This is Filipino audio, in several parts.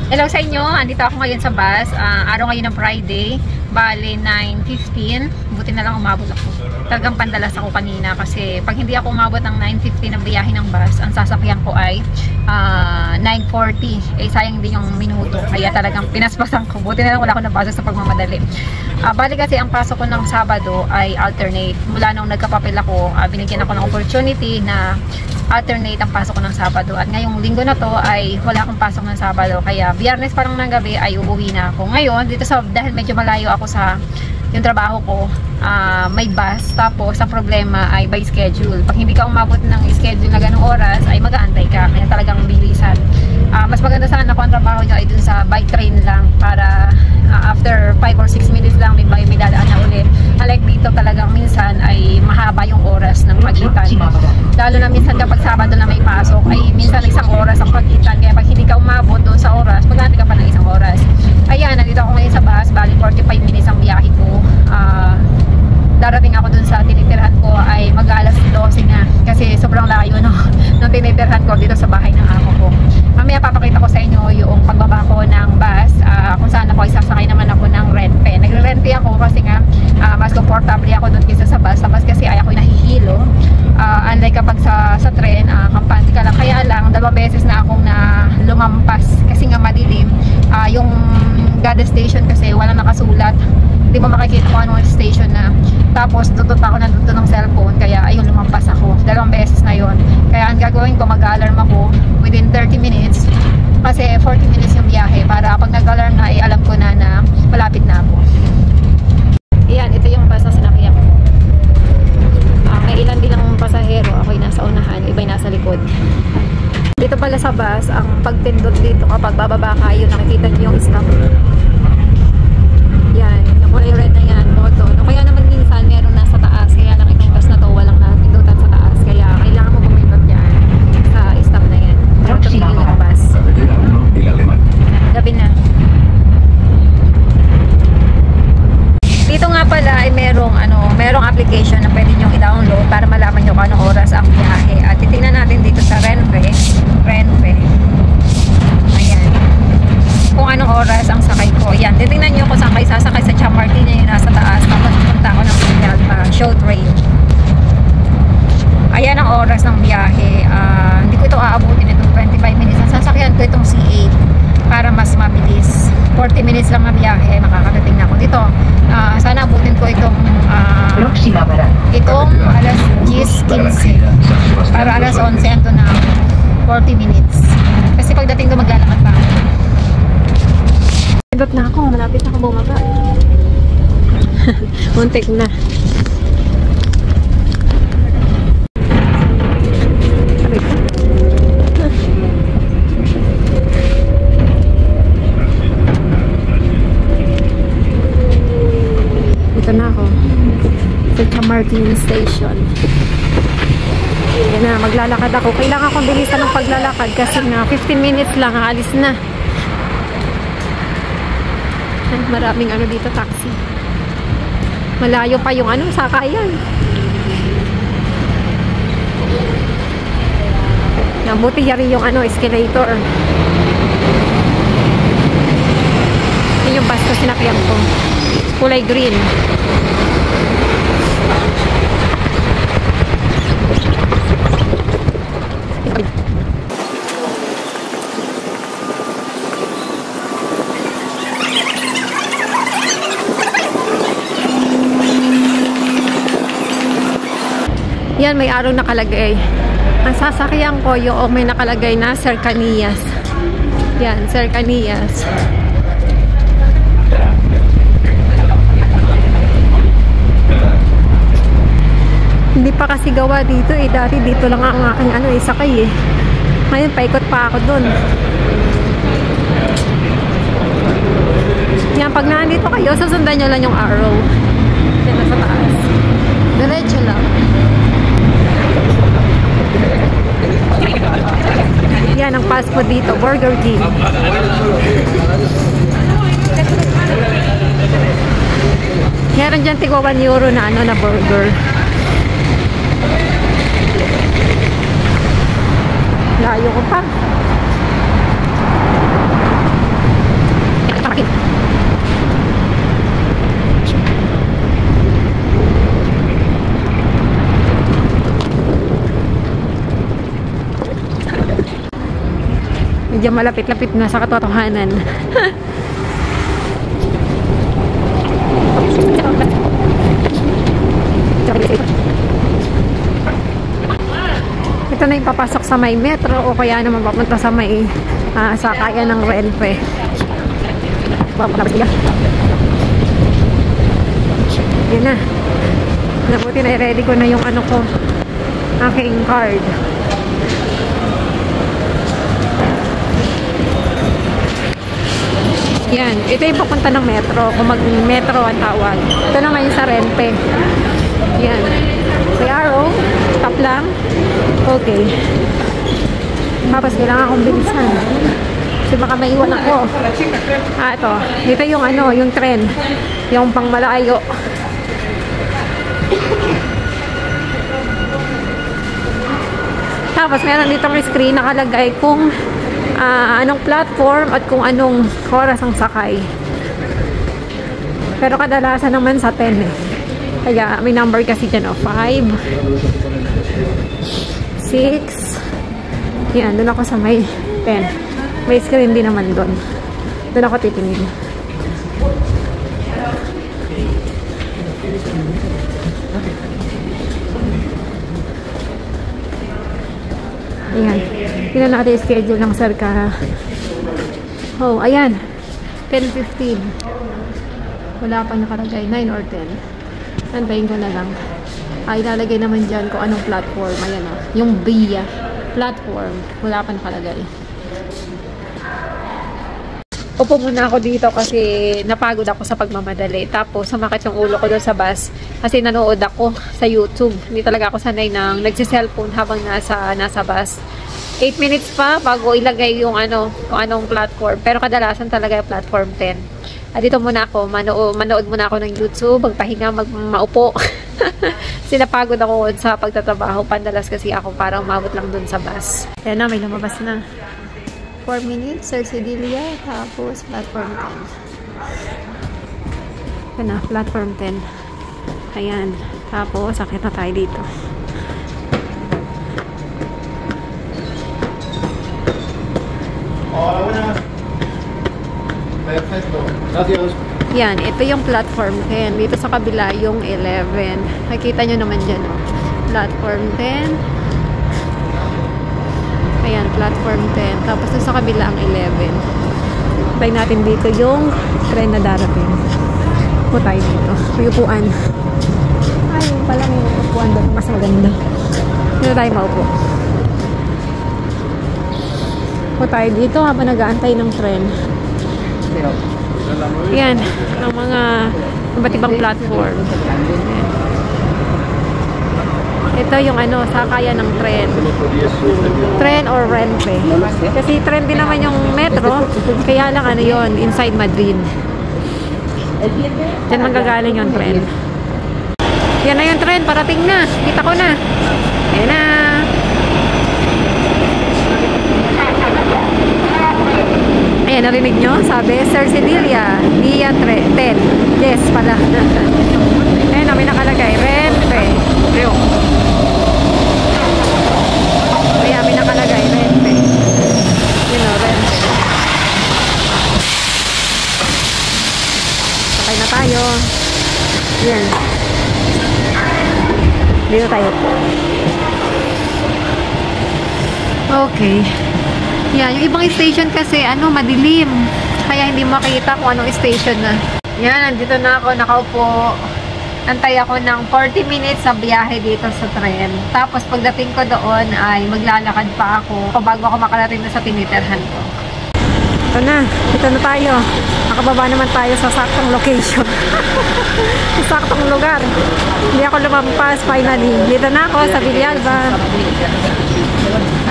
Hello sa inyo, andito ako ngayon sa bus. Araw ngayon ng Friday, bale 9:15. Buti na lang umabot ako. Talagang pandalas ako kanina kasi pag hindi ako umabot ng 9:15 ng biyahe ng bus, ang sasakyan ko ay 9:40. Sayang din yung minuto. Kaya talagang pinaspasan ko. Buti na lang wala ako nabasa sa pagmamadali. Bali kasi ang pasok ko ng Sabado ay alternate. Mula nung nagkapapel ako, binigyan ako ng opportunity na alternate ang pasok ko ng Sabado. At ngayong linggo na to ay wala akong pasok ng Sabado. Kaya Biyernes parang ng gabi ay uuwi na ako. Ngayon, dito dahil medyo malayo ako sa yung trabaho ko, may bus. Tapos, ang problema ay by schedule. Pag hindi ka umabot ng schedule na ganong oras, ay mag-aantay ka. Kaya talagang bilisan. Mas maganda sana kung ang trabaho nyo ay dun sa by train lang para after 5 or 6 minutes lang may dadaan na ulit. Like dito talagang minsan ay mahaba yung oras ng pagitan. Lalo na minsan kapag Sabado na may pasok ay minsan isang oras ang pagitan. Kaya pag hindi ka umabot doon sa oras, mag-aantay ka pa ng isang oras. Ayan, nandito ako ngayon sa bus. Bali 45 minutes ang biyahe ko. Darating ako dun sa tinitirhan ko ay mag-alas 12 na. Kasi sobrang layo nung tinitirhan ko dito sa bahay ng amo ko. Mamaya papakita ko sa inyo yung pagbaba ko ng bus, kung saan ako isasakay naman ako ng rent-pe. Nagre-rent-pe ako kasi nga mas komportable ako doon kaysa sa bus. Sa bus kasi ay ako nahihilo. Unlike kapag sa tren, kampante ka lang. Kaya lang, 2 beses na akong lumampas kasi nga madilim. Yung Gada station kasi walang nakasulat. Hindi mo makikita kung anong station na. Tapos tutut ako ng cellphone. Kaya ayun, lumampas ako. 2 beses na yon. Kaya ang gagawin ko, mag-alarm ako within 30 minutes. Kasi 40 minutes yung biyahe. Para pag nag-alarm na, ay alam ko na malapit na ako. Ayan, ito yung bus na sinakyan ko. May ilan din ang pasahero. Ako'y nasa unahan, iba'y nasa likod. Dito pala sa bus, ang pagpindot dito kapag bababa kayo, nakikita niyo yung stop. Yan, yung kulay red na yan, button. O kaya naman minsan meron nasa taas, kaya lang itong bus na to walang napindutan sa taas. Kaya kailangan mo pumindot yan sa stop na yan. Para tumigil yung bus. Gabi na. Dito nga pala ay merong application na pwede nyo i-download para malaman nyo kung anong oras ang biyahe. At titingnan natin dito sa Renfe. Ayan. Kung anong oras ang sakay ko. Ayan. Titingnan nyo kung saan kayo sasakay sa Chamartin na yun nasa taas. Tapos pupunta ako ng show train. Ayan ang oras ng biyahe. Hindi ko ito aabutin itong 25 minutes. Ang sasakyan ko itong C8 para mas mabilis. 40 minutes lang na biyahe, makakadating na ako dito. Sana abutin ko itong alas 10:15 para alas 11 ito na 40 minutes. Kasi pagdating ko maglalakad pa ako. Pindot na ako, malapit na ako bumaba. Muntik na. Ito na ako sa Chamartin Station. Yan na, maglalakad ako. Kailangan kong bilisan ng paglalakad kasi nga 15 minutes lang, aalis na. Ay, maraming dito, taxi. Malayo pa yung sakayan. Nabuti yari yung escalator. Yun yung bus ko sinakyan ko. Kulay green. Yan, may araw nakalagay. Ang sasakyan ko yung may nakalagay na Cercanías. Yan, Cercanías. Hindi pa kasi gawa dito eh. Dati dito lang ang aking sakay eh. Ngayon, paikot pa ako dun. Yan, pag nandito kayo, susundan nyo lang yung arrow. Yan, nasa taas. Diretso lang. Yan, ang fast food dito. Burger King. Meron dyan tigwa 1 euro na na burger. Layo ko pa. Medyo malapit-lapit na sa katotohanan. Ito na yung papasok sa may metro o kaya naman papunta sa may sakayan ng Renfe. Yun na. Nabuti na i-ready ko na yung ano ko, aking card. Yan. Ito yung papunta ng metro. Kung mag-metro ang tawag. Ito na ngayon sa Renfe. Yan. May arrow. Stop lang. Okay. Tapos kailangan akong bilisan. Kasi baka maiwan ako. Ito. Dito yung ano, yung tren. Yung pang malayo. Tapos meron ditong screen nakalagay kung anong platform at kung anong oras ang sakay. Pero kadalasan naman sa 10 eh. Kaya may number kasi dyan 5 6. Yan, doon ako sa may 10. May screen din naman doon. Doon ako titingin. Ayan. Tingnan natin yung schedule ng sir ka. Oh, ayan. 10:15. Wala pa nakalagay. 9 or 10. Antayin ko na lang. Ilalagay naman dyan kung anong platform. Ayan o. Yung BIA platform. Wala pa nakalagay. Upo muna ako dito kasi napagod ako sa pagmamadali. Tapos sumakit yung ulo ko doon sa bus kasi nanood ako sa YouTube. Hindi talaga ako sanay nang nagsiselfone habang nasa bus. 8 minutes pa bago ilagay yung ano, kung anong platform. Pero kadalasan talaga yung platform 10. At dito muna ako, manood muna ako ng YouTube, magpahinga, maupo. Kasi napagod ako sa pagtatrabaho. Pandalas kasi ako para umabot lang dun sa bus. Ayan na, may lumabas na. 4 minutes, Sir Cedilia, tapos platform 10. Ayan na, platform 10. Ayan, tapos sakit na tayo dito. Yan, ito yung platform 10. Dito sa kabila yung 11. Nakikita nyo naman dyan, oh. Platform 10. Ayan, platform 10. Tapos sa kabila ang 11. Tayo natin dito yung train na darating. Upo tayo dito. May upuan. Ay, yung pala may upuan doon. Mas maganda. Dito tayo maupo. Upo tayo dito habang nag-aantay ng train. Yan, ang mga iba't ibang platform. Ito yung ano, sakayan ng tren. Tren or Renfe. Kasi tren din naman yung metro, kaya lang ano yon, inside Madrid. Diyan manggagaling yung tren. Yan na yung tren, parating na. Kita ko na. Ayan na. Ayan, narinig nyo? Sabi, Sir Cedilia, BIA 10. Yes, pala. Ayan, may nakalagay. Renfe. Ayan, may nakalagay. Renfe. Yun o, Renfe. Sakay na tayo. Yan. Dito tayo. Okay. Yan, yung ibang station kasi, madilim. Kaya hindi makita kung anong station na. Yan, nandito na ako, nakaupo. Antay ako ng 40 minutes sa biyahe dito sa tren. Tapos pagdating ko doon ay maglalakad pa ako bago ako makarating na sa tinitirhan ko. Ito na tayo. Nakababa naman tayo sa saktong location. Sa saktong lugar. Hindi ako lumampas finally. Dito na ako sa Villalba.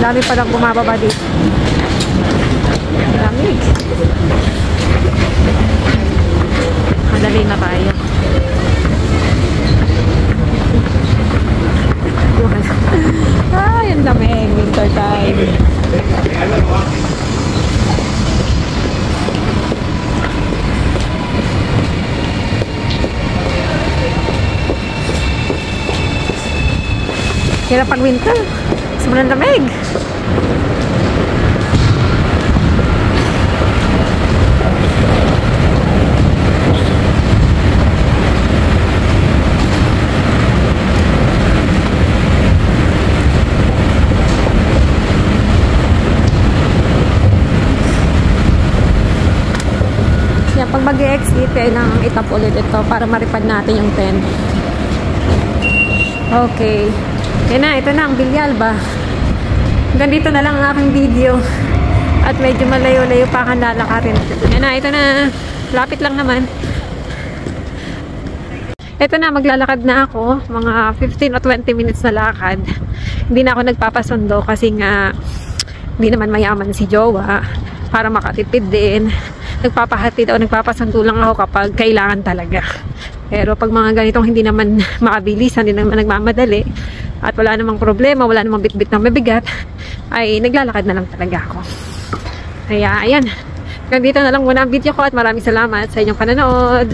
Dami pa lang bumababa dito. Lamig. Madali na tayo. Ay, ang lamig. Winter time. Kaya pag winter, sobrang lamig. Pag mag-exit, kailangan itap ulit ito para maripad natin yung tent. Okay. Yan na, ito na ang Villalba. Hanggang dito na lang ang aking video. At medyo malayo-layo pa akong lalakarin. Yan na, ito na. Lapit lang naman. Ito na, maglalakad na ako. Mga 15 o 20 minutes na lakad. Hindi na ako nagpapasundo kasi nga hindi naman mayaman si Jowa para makatipid din. Nagpapahatid o nagpapasundo lang ako kapag kailangan talaga. Pero pag mga ganitong hindi naman makabilis, hindi naman nagmamadali at wala namang problema, wala namang bitbit na mabigat, ay naglalakad na lang talaga ako. Kaya ayan, hanggang dito na lang muna ang video ko at maraming salamat sa inyong panonood.